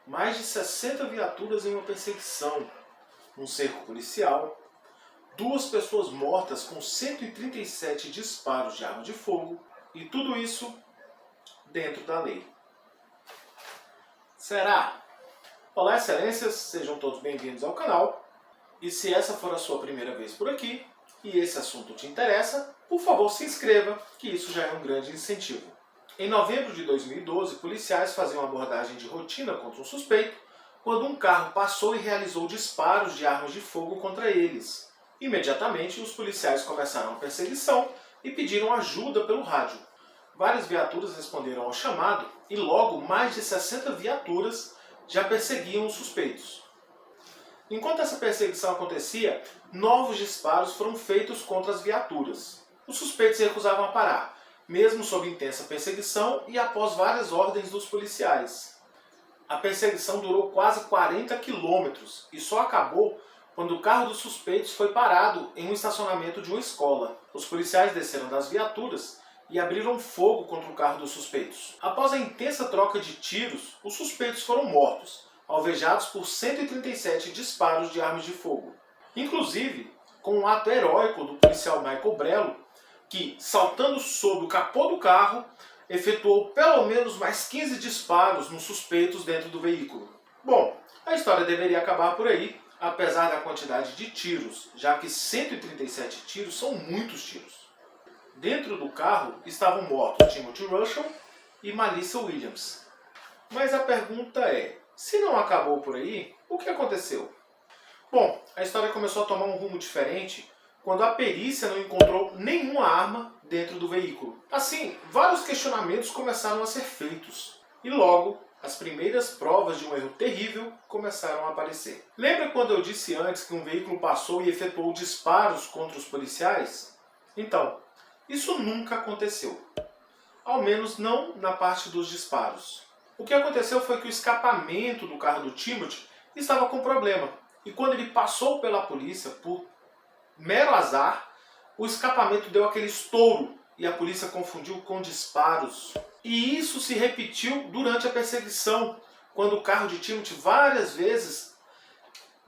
mais de 60 viaturas em uma perseguição, um cerco policial, 2 pessoas mortas com 137 disparos de arma de fogo e tudo isso dentro da lei. Será? Olá, excelências, sejam todos bem-vindos ao canal. E se essa for a sua primeira vez por aqui e esse assunto te interessa, por favor se inscreva, que isso já é um grande incentivo. Em novembro de 2012, policiais faziam abordagem de rotina contra um suspeito quando um carro passou e realizou disparos de armas de fogo contra eles. Imediatamente, os policiais começaram a perseguição e pediram ajuda pelo rádio. Várias viaturas responderam ao chamado e logo mais de 60 viaturas já perseguiam os suspeitos. Enquanto essa perseguição acontecia, novos disparos foram feitos contra as viaturas. Os suspeitos se recusavam a parar, mesmo sob intensa perseguição e após várias ordens dos policiais. A perseguição durou quase 40 quilômetros e só acabou quando o carro dos suspeitos foi parado em um estacionamento de uma escola. Os policiais desceram das viaturas e abriram fogo contra o carro dos suspeitos. Após a intensa troca de tiros, os suspeitos foram mortos, alvejados por 137 disparos de armas de fogo. Inclusive, com um ato heróico do policial Michael Brello, que, saltando sobre o capô do carro, efetuou pelo menos mais 15 disparos nos suspeitos dentro do veículo. Bom, a história deveria acabar por aí, apesar da quantidade de tiros, já que 137 tiros são muitos tiros. Dentro do carro estavam mortos Timothy Russell e Melissa Williams. Mas a pergunta é, se não acabou por aí, o que aconteceu? Bom, a história começou a tomar um rumo diferente quando a perícia não encontrou nenhuma arma dentro do veículo. Assim, vários questionamentos começaram a ser feitos. E logo, as primeiras provas de um erro terrível começaram a aparecer. Lembra quando eu disse antes que um veículo passou e efetuou disparos contra os policiais? Então, isso nunca aconteceu. Ao menos não na parte dos disparos. O que aconteceu foi que o escapamento do carro do Timothy estava com problema. E quando ele passou pela polícia, por mero azar, o escapamento deu aquele estouro e a polícia confundiu com disparos. E isso se repetiu durante a perseguição, quando o carro de Timothy várias vezes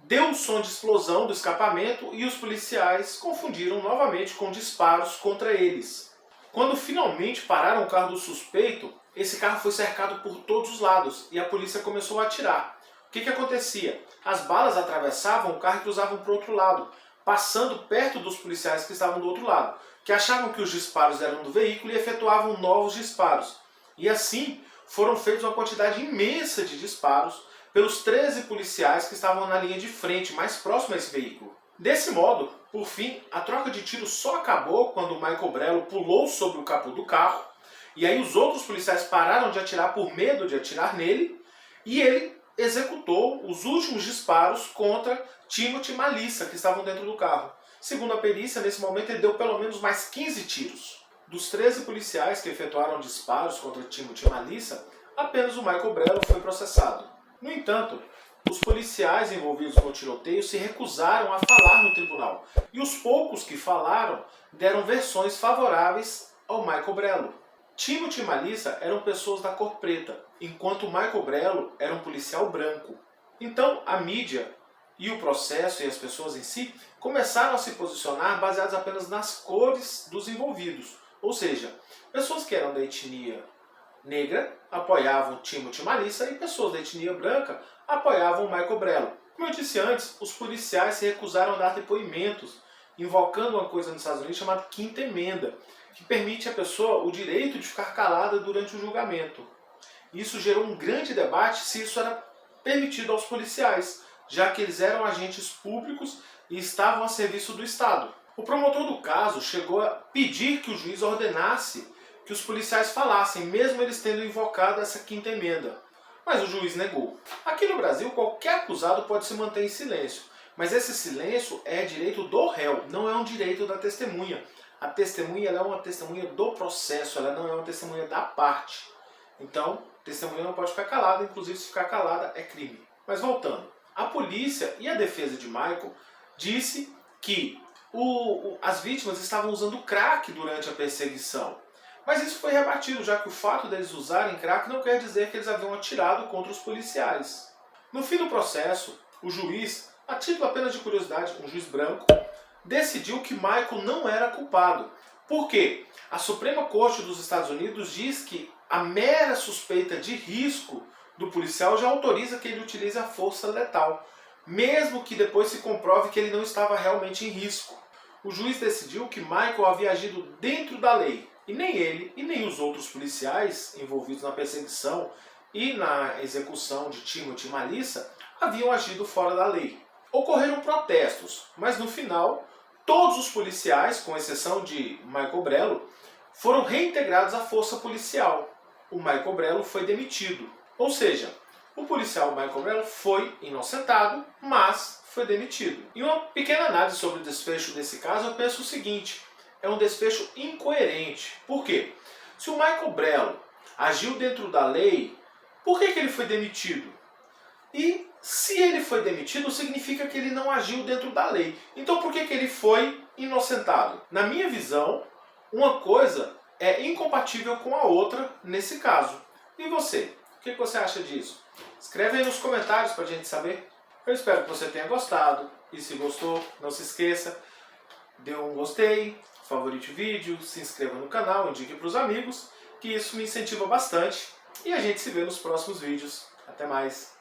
deu o som de explosão do escapamento e os policiais confundiram novamente com disparos contra eles. Quando finalmente pararam o carro do suspeito, esse carro foi cercado por todos os lados e a polícia começou a atirar. O que acontecia? As balas atravessavam o carro e cruzavam para o outro lado, passando perto dos policiais que estavam do outro lado, que achavam que os disparos eram do veículo e efetuavam novos disparos. E assim foram feitos uma quantidade imensa de disparos pelos 13 policiais que estavam na linha de frente, mais próximo a esse veículo. Desse modo, por fim, a troca de tiros só acabou quando o Michael Brello pulou sobre o capô do carro, e aí os outros policiais pararam de atirar por medo de atirar nele, e ele executou os últimos disparos contra Timothy e Melissa, que estavam dentro do carro. Segundo a perícia, nesse momento ele deu pelo menos mais 15 tiros. Dos 13 policiais que efetuaram disparos contra Timothy e Melissa, apenas o Michael Brello foi processado. No entanto, os policiais envolvidos no tiroteio se recusaram a falar no tribunal, e os poucos que falaram deram versões favoráveis ao Michael Brello. Timothy e Melissa eram pessoas da cor preta, enquanto Michael Brello era um policial branco. Então a mídia e o processo e as pessoas em si começaram a se posicionar baseados apenas nas cores dos envolvidos. Ou seja, pessoas que eram da etnia negra apoiavam Timothy e Melissa e pessoas da etnia branca apoiavam Michael Brello. Como eu disse antes, os policiais se recusaram a dar depoimentos, invocando uma coisa nos Estados Unidos chamada Quinta Emenda, que permite à pessoa o direito de ficar calada durante o julgamento. Isso gerou um grande debate se isso era permitido aos policiais, já que eles eram agentes públicos e estavam a serviço do Estado. O promotor do caso chegou a pedir que o juiz ordenasse que os policiais falassem, mesmo eles tendo invocado essa Quinta Emenda. Mas o juiz negou. Aqui no Brasil, qualquer acusado pode se manter em silêncio, mas esse silêncio é direito do réu, não é um direito da testemunha. A testemunha ela é uma testemunha do processo, ela não é uma testemunha da parte. Então, a testemunha não pode ficar calada, inclusive se ficar calada é crime. Mas voltando, a polícia e a defesa de Michael disse que as vítimas estavam usando crack durante a perseguição. Mas isso foi rebatido, já que o fato deles usarem crack não quer dizer que eles haviam atirado contra os policiais. No fim do processo, o juiz, a título apenas de curiosidade, um juiz branco, decidiu que Michael não era culpado. Por quê? A Suprema Corte dos Estados Unidos diz que a mera suspeita de risco do policial já autoriza que ele utilize a força letal, mesmo que depois se comprove que ele não estava realmente em risco. O juiz decidiu que Michael havia agido dentro da lei, e nem ele e nem os outros policiais envolvidos na perseguição e na execução de Timothy Malissa haviam agido fora da lei. Ocorreram protestos, mas no final, todos os policiais, com exceção de Michael Brello, foram reintegrados à força policial. O Michael Brello foi demitido. Ou seja, o policial Michael Brello foi inocentado, mas foi demitido. Em uma pequena análise sobre o desfecho desse caso, eu penso o seguinte: é um desfecho incoerente. Por quê? Se o Michael Brello agiu dentro da lei, por que ele foi demitido? E se ele foi demitido, significa que ele não agiu dentro da lei. Então por que ele foi inocentado? Na minha visão, uma coisa é incompatível com a outra nesse caso. E você? O que você acha disso? Escreve aí nos comentários para a gente saber. Eu espero que você tenha gostado. E se gostou, não se esqueça, dê um gostei, favorite o vídeo, se inscreva no canal, indique para os amigos, que isso me incentiva bastante. E a gente se vê nos próximos vídeos. Até mais!